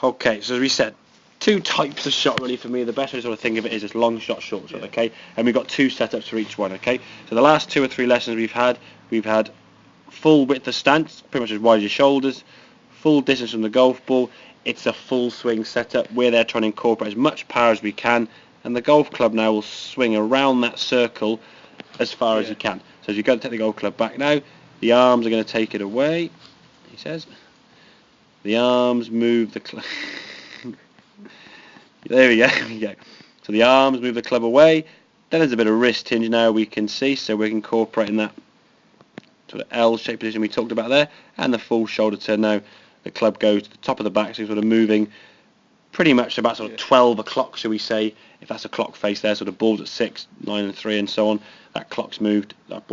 Okay, so as we said, two types of shot really for me. The best way to sort of think of it is just long shot, short shot, okay? And we've got two setups for each one, okay? So the last 2 or 3 lessons we've had full width of stance, pretty much as wide as your shoulders, full distance from the golf ball. It's a full swing setup. We're there trying to incorporate as much power as we can, and the golf club now will swing around that circle as far as you can. So as you go to take the golf club back now, the arms are going to take it away, he says. The arms move the club. There we go. So the arms move the club away. Then there's a bit of wrist hinge now we can see, so we're incorporating that sort of L-shaped position we talked about there, and the full shoulder turn now. The club goes to the top of the back, so sort of moving pretty much about sort of 12 o'clock, shall we say, if that's a clock face there. So the ball's at 6, 9 and 3 and so on. That clock's moved, that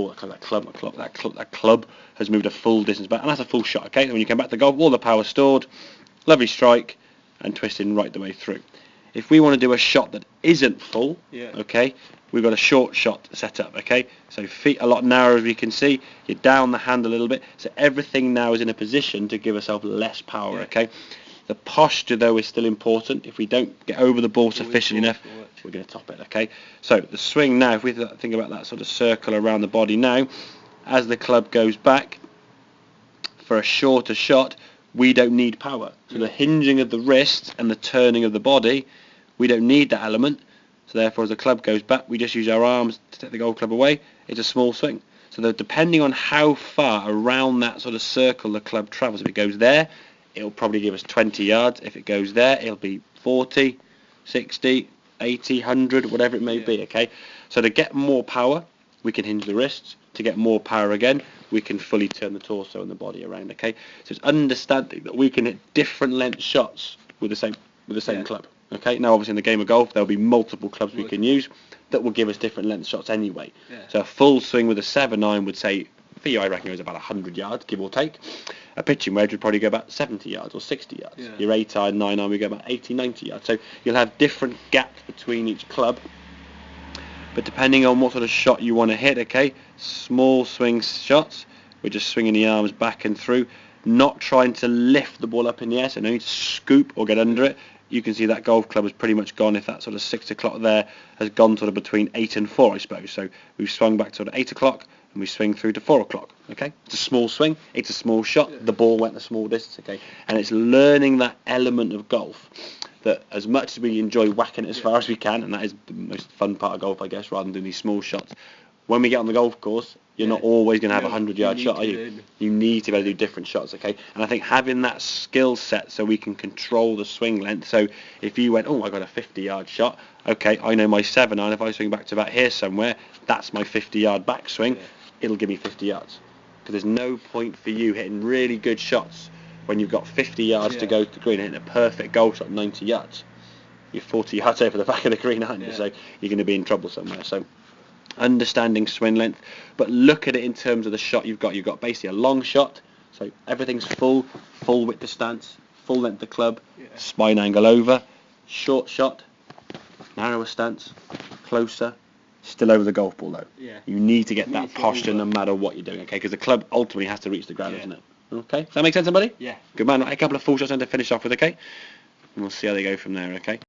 club has moved a full distance back, and that's a full shot, okay? And when you come back to the golf, all the power stored, lovely strike, and twisting right the way through. If we want to do a shot that isn't full, okay, we've got a short shot set up, okay? So feet a lot narrower as we can see, you're down the hand a little bit, so everything now is in a position to give ourselves less power, okay? The posture, though, is still important. If we don't get over the ball sufficiently enough, we're going to top it, okay? So the swing now, if we think about that sort of circle around the body now, as the club goes back, for a shorter shot, we don't need power. So the hinging of the wrist and the turning of the body, we don't need that element. So therefore, as the club goes back, we just use our arms to take the golf club away. It's a small swing. So that depending on how far around that sort of circle the club travels, if it goes there, it'll probably give us 20 yards. If it goes there, it'll be 40, 60, 80, 100, whatever it may be, okay? So to get more power, we can hinge the wrists. To get more power again, we can fully turn the torso and the body around, okay? So it's understanding that we can hit different length shots with the same club, okay? Now, obviously, in the game of golf, there'll be multiple clubs we can use that will give us different length shots anyway. So a full swing with a 7-iron would say, for you, I reckon it was about 100 yards, give or take. A pitching wedge would probably go about 70 yards or 60 yards. Your 8-iron, 9-iron would go about 80, 90 yards. So you'll have different gaps between each club. But depending on what sort of shot you want to hit, okay, small swing shots, we're just swinging the arms back and through, not trying to lift the ball up in the air, so no need to scoop or get under it. You can see that golf club has pretty much gone, if that sort of 6 o'clock there has gone sort of between 8 and 4, I suppose. So we've swung back to sort of 8 o'clock, and we swing through to 4 o'clock, okay? It's a small swing, it's a small shot, the ball went a small distance, okay? And it's learning that element of golf, that as much as we enjoy whacking it as far as we can, and that is the most fun part of golf, I guess, rather than doing these small shots, when we get on the golf course, you're not always going to have a 100-yard shot, are you? You need to be able to do different shots, okay? And I think having that skill set so we can control the swing length, so if you went, oh, I got a 50-yard shot, okay, I know my 7-iron, if I swing back to about here somewhere, that's my 50-yard backswing, it'll give me 50 yards. Because there's no point for you hitting really good shots when you've got 50 yards to go to the green and hitting a perfect golf shot 90 yards. You're 40 yards over the back of the green, aren't you? So you're going to be in trouble somewhere. So understanding swing length, but look at it in terms of the shot you've got. You've got basically a long shot, so everything's full width of stance, full length of club, spine angle over, short shot, narrower stance, closer, still over the golf ball though. You need to get that posture no matter what you're doing, okay? Because the club ultimately has to reach the ground, doesn't it? Okay, does that make sense, everybody? Good man. Right, a couple of full shots and to finish off with, okay? And we'll see how they go from there, okay?